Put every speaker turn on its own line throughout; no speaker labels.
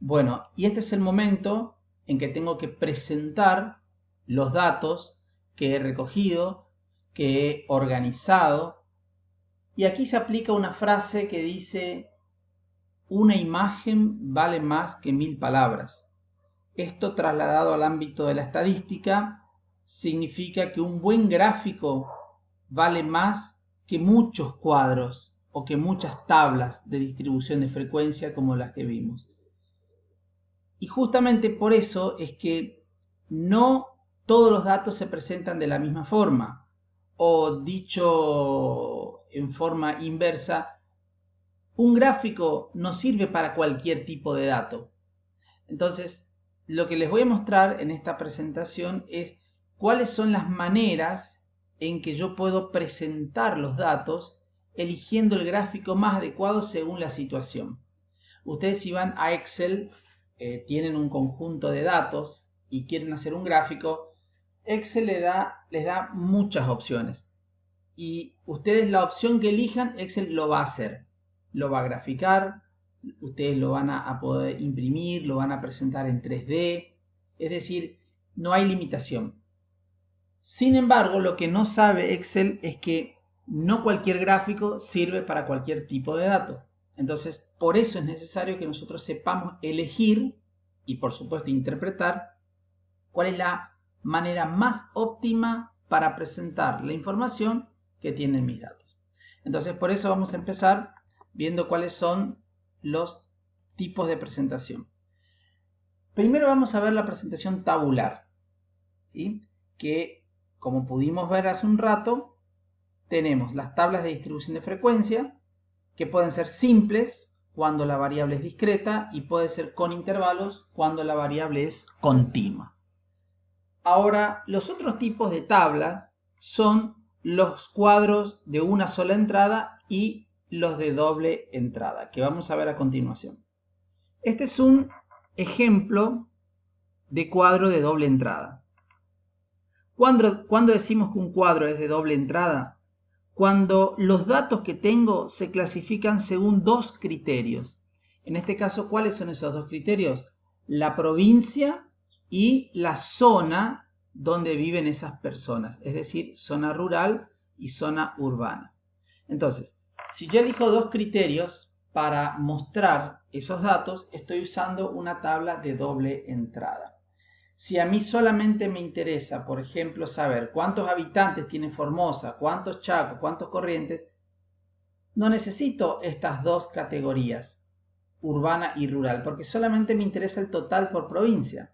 Bueno, y este es el momento en que tengo que presentar los datos que he recogido, que he organizado. Y aquí se aplica una frase que dice: una imagen vale más que 1000 palabras. Esto, trasladado al ámbito de la estadística, significa que un buen gráfico vale más que muchos cuadros o que muchas tablas de distribución de frecuencia como las que vimos. Y justamente por eso es que no todos los datos se presentan de la misma forma, o dicho en forma inversa, un gráfico no sirve para cualquier tipo de dato. Entonces, lo que les voy a mostrar en esta presentación es cuáles son las maneras en que yo puedo presentar los datos eligiendo el gráfico más adecuado según la situación. Ustedes, si van a Excel, tienen un conjunto de datos y quieren hacer un gráfico, Excel les da muchas opciones. Y ustedes, la opción que elijan, Excel lo va a hacer. Lo va a graficar, ustedes lo van a poder imprimir, lo van a presentar en 3D. Es decir, no hay limitación. Sin embargo, lo que no sabe Excel es que no cualquier gráfico sirve para cualquier tipo de dato. Entonces, por eso es necesario que nosotros sepamos elegir y, por supuesto, interpretar cuál es la manera más óptima para presentar la información que tienen mis datos. Entonces, por eso vamos a empezar viendo cuáles son los tipos de presentación. Primero vamos a ver la presentación tabular, ¿sí? Que, como pudimos ver hace un rato, tenemos las tablas de distribución de frecuencia, que pueden ser simples cuando la variable es discreta y puede ser con intervalos cuando la variable es continua. Ahora, los otros tipos de tablas son los cuadros de una sola entrada y los de doble entrada, que vamos a ver a continuación. Este es un ejemplo de cuadro de doble entrada. ¿Cuándo decimos que un cuadro es de doble entrada? Cuando los datos que tengo se clasifican según dos criterios. En este caso, ¿cuáles son esos dos criterios? La provincia y la zona donde viven esas personas, es decir, zona rural y zona urbana. Entonces, si yo elijo dos criterios para mostrar esos datos, estoy usando una tabla de doble entrada. Si a mí solamente me interesa, por ejemplo, saber cuántos habitantes tiene Formosa, cuántos Chaco, cuántos Corrientes, no necesito estas dos categorías, urbana y rural, porque solamente me interesa el total por provincia.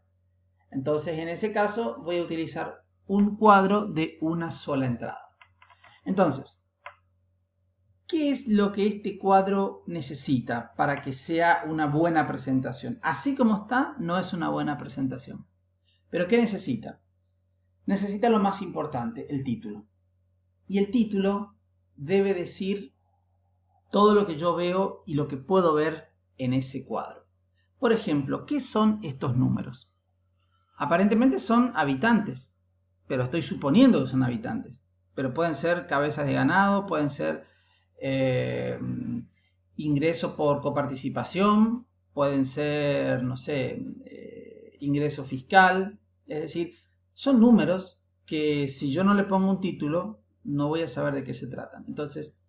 Entonces, en ese caso, voy a utilizar un cuadro de una sola entrada. Entonces, ¿qué es lo que este cuadro necesita para que sea una buena presentación? Así como está, no es una buena presentación. ¿Pero qué necesita? Necesita lo más importante, el título. Y el título debe decir todo lo que yo veo y lo que puedo ver en ese cuadro. Por ejemplo, ¿qué son estos números? Aparentemente son habitantes, pero estoy suponiendo que son habitantes. Pero pueden ser cabezas de ganado, pueden ser ingreso por coparticipación, pueden ser, no sé, ingreso fiscal. Es decir, son números que si yo no le pongo un título, no voy a saber de qué se tratan. Entonces,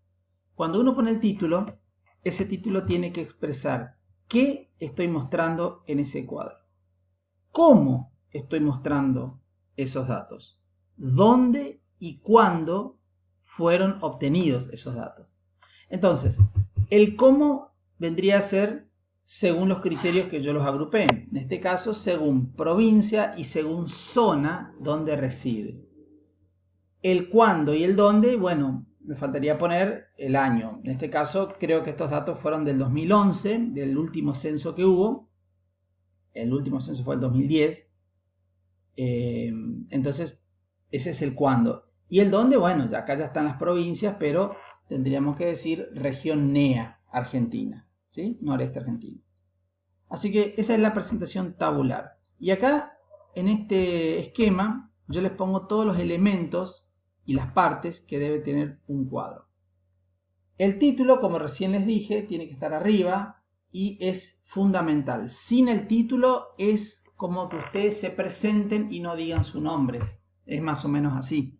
cuando uno pone el título, ese título tiene que expresar qué estoy mostrando en ese cuadro, cómo estoy mostrando esos datos, dónde y cuándo fueron obtenidos esos datos. Entonces, el cómo vendría a ser según los criterios que yo los agrupé. En este caso, según provincia y según zona donde reside. El cuándo y el dónde, bueno, me faltaría poner el año. En este caso, creo que estos datos fueron del 2011, del último censo que hubo. El último censo fue el 2010. Entonces, ese es el cuándo. Y el dónde, bueno, ya acá ya están las provincias, pero tendríamos que decir región NEA, Argentina, ¿sí? Noreste argentino. Así que esa es la presentación tabular. Y acá, en este esquema, yo les pongo todos los elementos y las partes que debe tener un cuadro. El título, como recién les dije, tiene que estar arriba y es fundamental. Sin el título es como que ustedes se presenten y no digan su nombre. Es más o menos así.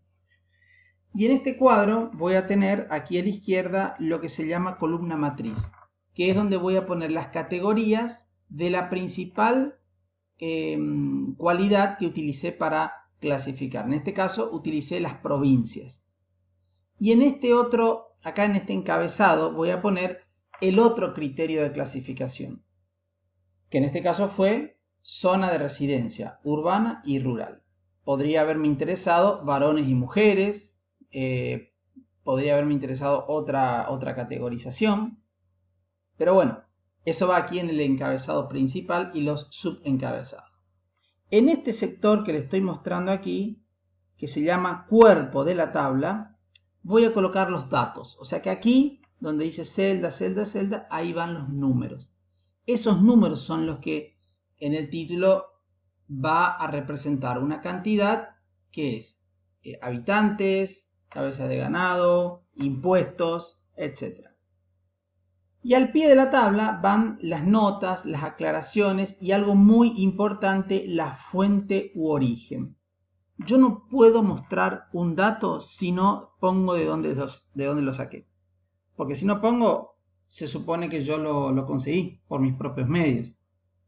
Y en este cuadro voy a tener aquí a la izquierda lo que se llama columna matriz, que es donde voy a poner las categorías de la principal cualidad que utilicé para clasificar. En este caso utilicé las provincias. Y en este otro, acá en este encabezado, voy a poner el otro criterio de clasificación, que en este caso fue zona de residencia, urbana y rural. Podría haberme interesado varones y mujeres, podría haberme interesado otra categorización, pero bueno, eso va aquí en el encabezado principal y los subencabezados. En este sector que le estoy mostrando aquí, que se llama cuerpo de la tabla, voy a colocar los datos. O sea que aquí, donde dice celda, celda, celda, ahí van los números. Esos números son los que en el título va a representar una cantidad que es habitantes, cabeza de ganado, impuestos, etc. Y al pie de la tabla van las notas, las aclaraciones y algo muy importante, la fuente u origen. Yo no puedo mostrar un dato si no pongo de dónde lo saqué. Porque si no pongo, se supone que yo lo conseguí por mis propios medios,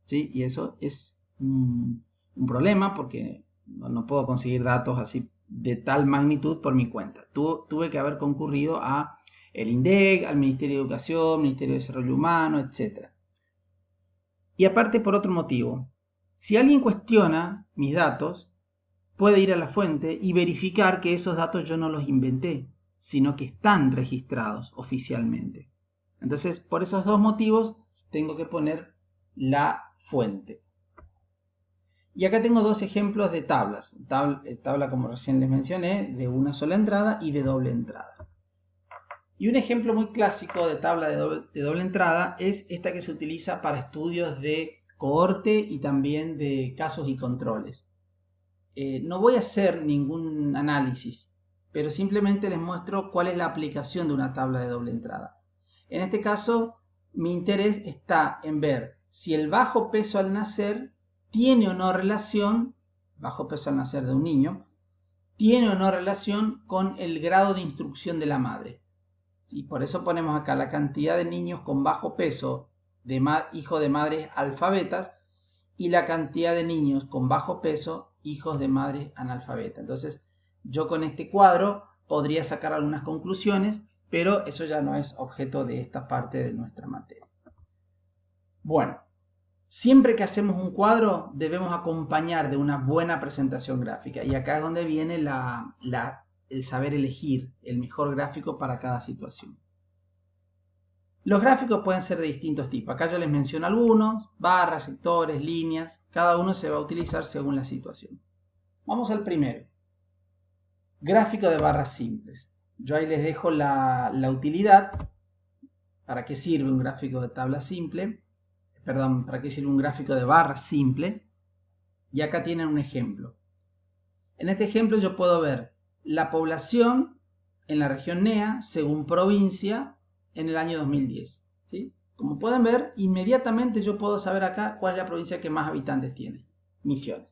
¿sí? Y eso es un problema porque no puedo conseguir datos así de tal magnitud por mi cuenta. Tuve que haber concurrido a el INDEC, al Ministerio de Educación, Ministerio de Desarrollo Humano, etc. Y aparte por otro motivo, si alguien cuestiona mis datos, puede ir a la fuente y verificar que esos datos yo no los inventé, sino que están registrados oficialmente. Entonces, por esos dos motivos, tengo que poner la fuente. Y acá tengo dos ejemplos de tablas. Tabla, como recién les mencioné, de una sola entrada y de doble entrada. Y un ejemplo muy clásico de tabla de doble entrada es esta que se utiliza para estudios de cohorte y también de casos y controles. No voy a hacer ningún análisis, pero simplemente les muestro cuál es la aplicación de una tabla de doble entrada. En este caso, mi interés está en ver si el bajo peso al nacer tiene o no relación, bajo peso al nacer de un niño, tiene o no relación con el grado de instrucción de la madre. Y por eso ponemos acá la cantidad de niños con bajo peso de hijos de madres alfabetas y la cantidad de niños con bajo peso hijos de madres analfabetas. Entonces yo con este cuadro podría sacar algunas conclusiones, pero eso ya no es objeto de esta parte de nuestra materia. Bueno, siempre que hacemos un cuadro debemos acompañar de una buena presentación gráfica y acá es donde viene el saber elegir el mejor gráfico para cada situación. Los gráficos pueden ser de distintos tipos. Acá yo les menciono algunos, barras, sectores, líneas. Cada uno se va a utilizar según la situación. Vamos al primero. Gráfico de barras simples. Yo ahí les dejo la utilidad. ¿Para qué sirve un gráfico de tabla simple? Perdón, ¿para qué sirve un gráfico de barras simple? Y acá tienen un ejemplo. En este ejemplo yo puedo ver la población en la región NEA según provincia en el año 2010. ¿Sí? Como pueden ver, inmediatamente yo puedo saber acá cuál es la provincia que más habitantes tiene. Misiones.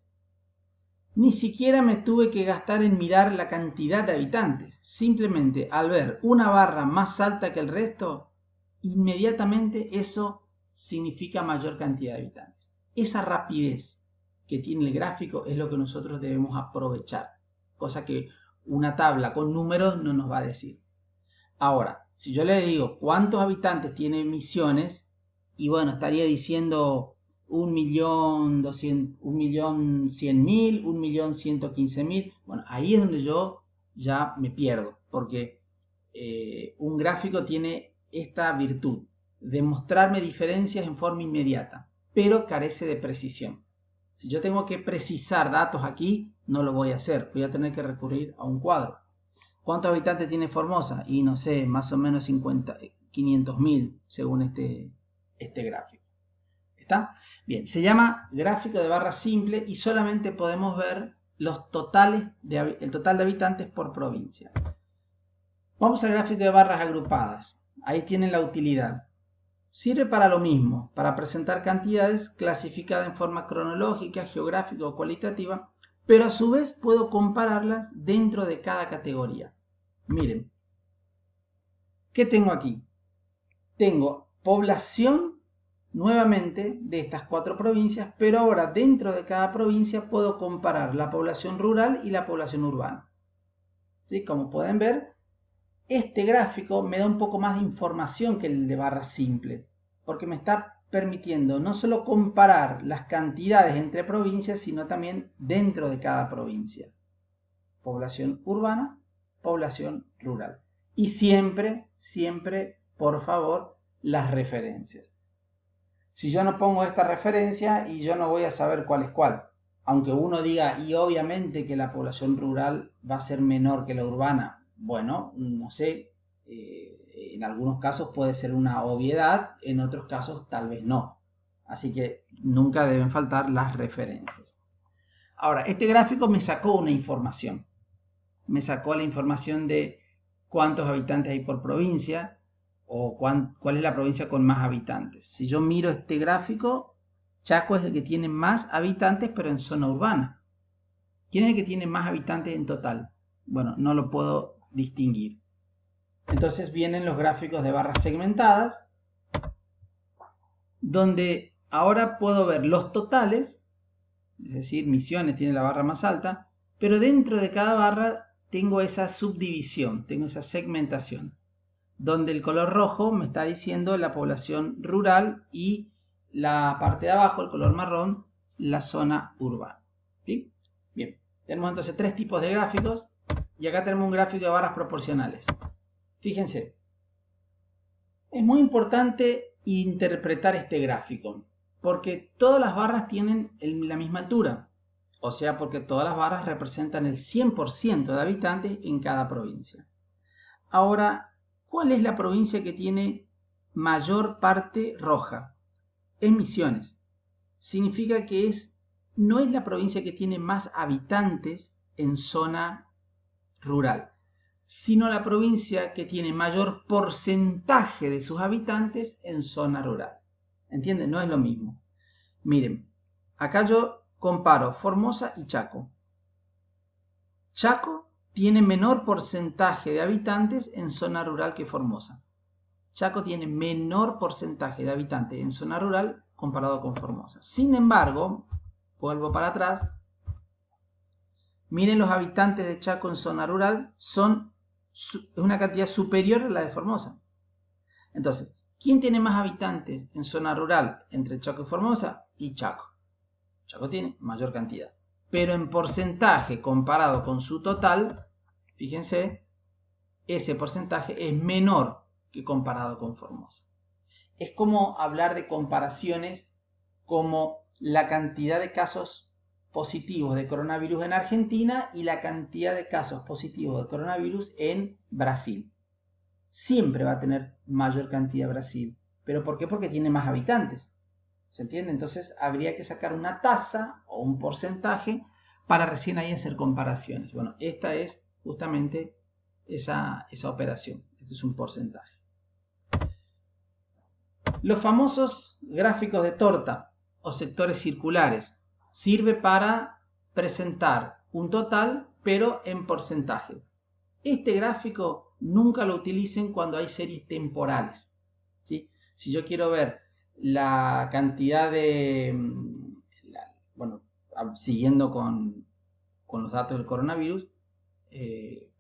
Ni siquiera me tuve que gastar en mirar la cantidad de habitantes. Simplemente al ver una barra más alta que el resto, inmediatamente eso significa mayor cantidad de habitantes. Esa rapidez que tiene el gráfico es lo que nosotros debemos aprovechar. Cosa que una tabla con números no nos va a decir. Ahora, si yo le digo cuántos habitantes tiene Misiones, y bueno, estaría diciendo 1.100.000, 1.115.000, bueno, ahí es donde yo ya me pierdo, porque un gráfico tiene esta virtud de mostrarme diferencias en forma inmediata, pero carece de precisión. Si yo tengo que precisar datos aquí, no lo voy a hacer, voy a tener que recurrir a un cuadro. ¿Cuántos habitantes tiene Formosa? Y no sé, más o menos 500.000 según este gráfico. ¿Está? Bien, se llama gráfico de barra simple y solamente podemos ver el total de habitantes por provincia. Vamos al gráfico de barras agrupadas. Ahí tienen la utilidad. Sirve para lo mismo, para presentar cantidades clasificadas en forma cronológica, geográfica o cualitativa, pero a su vez puedo compararlas dentro de cada categoría. Miren, ¿qué tengo aquí? Tengo población nuevamente de estas 4 provincias, pero ahora dentro de cada provincia puedo comparar la población rural y la población urbana. ¿Sí? Como pueden ver, este gráfico me da un poco más de información que el de barra simple, porque me está permitiendo no solo comparar las cantidades entre provincias, sino también dentro de cada provincia. Población urbana, población rural. Y siempre, por favor, las referencias. Si yo no pongo esta referencia y yo no voy a saber cuál es cuál. Aunque uno diga, y obviamente que la población rural va a ser menor que la urbana. Bueno, no sé, en algunos casos puede ser una obviedad, en otros casos tal vez no. Así que nunca deben faltar las referencias. Ahora, este gráfico me sacó una información. Me sacó la información de cuántos habitantes hay por provincia, o cuál es la provincia con más habitantes. Si yo miro este gráfico, Chaco es el que tiene más habitantes, pero en zona urbana. ¿Quién es el que tiene más habitantes en total? Bueno, no lo puedo distinguir. Entonces vienen los gráficos de barras segmentadas, donde ahora puedo ver los totales, es decir, Misiones tiene la barra más alta, pero dentro de cada barra tengo esa subdivisión, tengo esa segmentación, donde el color rojo me está diciendo la población rural y la parte de abajo, el color marrón, la zona urbana. ¿Sí? Bien, tenemos entonces 3 tipos de gráficos y acá tenemos un gráfico de barras proporcionales. Fíjense, es muy importante interpretar este gráfico porque todas las barras tienen la misma altura, o sea, porque todas las barras representan el 100% de habitantes en cada provincia. Ahora, ¿cuál es la provincia que tiene mayor parte roja? Es Misiones. Significa que no es la provincia que tiene más habitantes en zona rural, sino la provincia que tiene mayor porcentaje de sus habitantes en zona rural. ¿Entienden? No es lo mismo. Miren, acá yo comparo Formosa y Chaco. Chaco tiene menor porcentaje de habitantes en zona rural que Formosa. Chaco tiene menor porcentaje de habitantes en zona rural comparado con Formosa. Sin embargo, vuelvo para atrás, miren los habitantes de Chaco en zona rural, es una cantidad superior a la de Formosa. Entonces, ¿quién tiene más habitantes en zona rural entre Chaco y Formosa? Y Chaco. Chaco tiene mayor cantidad. Pero en porcentaje comparado con su total, fíjense, ese porcentaje es menor que comparado con Formosa. Es como hablar de comparaciones como la cantidad de casos positivos de coronavirus en Argentina y la cantidad de casos positivos de coronavirus en Brasil. Siempre va a tener mayor cantidad Brasil. ¿Pero por qué? Porque tiene más habitantes. ¿Se entiende? Entonces habría que sacar una tasa o un porcentaje para recién ahí hacer comparaciones. Bueno, esta es justamente esa operación. Este es un porcentaje. Los famosos gráficos de torta o sectores circulares sirve para presentar un total pero en porcentaje. Este gráfico nunca lo utilicen cuando hay series temporales. ¿Sí? Si yo quiero ver la cantidad de, bueno, siguiendo con los datos del coronavirus,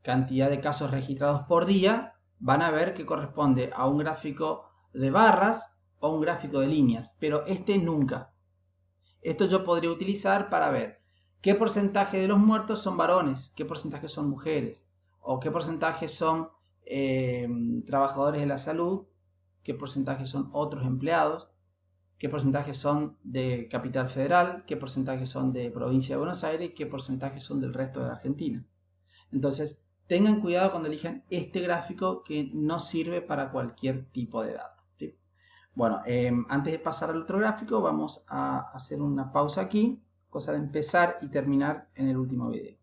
cantidad de casos registrados por día, van a ver que corresponde a un gráfico de barras o un gráfico de líneas, pero este nunca. Esto yo podría utilizar para ver qué porcentaje de los muertos son varones, qué porcentaje son mujeres, o qué porcentaje son trabajadores de la salud, qué porcentaje son otros empleados, qué porcentaje son de Capital Federal, qué porcentaje son de Provincia de Buenos Aires y qué porcentaje son del resto de la Argentina. Entonces, tengan cuidado cuando elijan este gráfico que no sirve para cualquier tipo de dato. ¿Sí? Bueno, antes de pasar al otro gráfico, vamos a hacer una pausa aquí, cosa de empezar y terminar en el último video.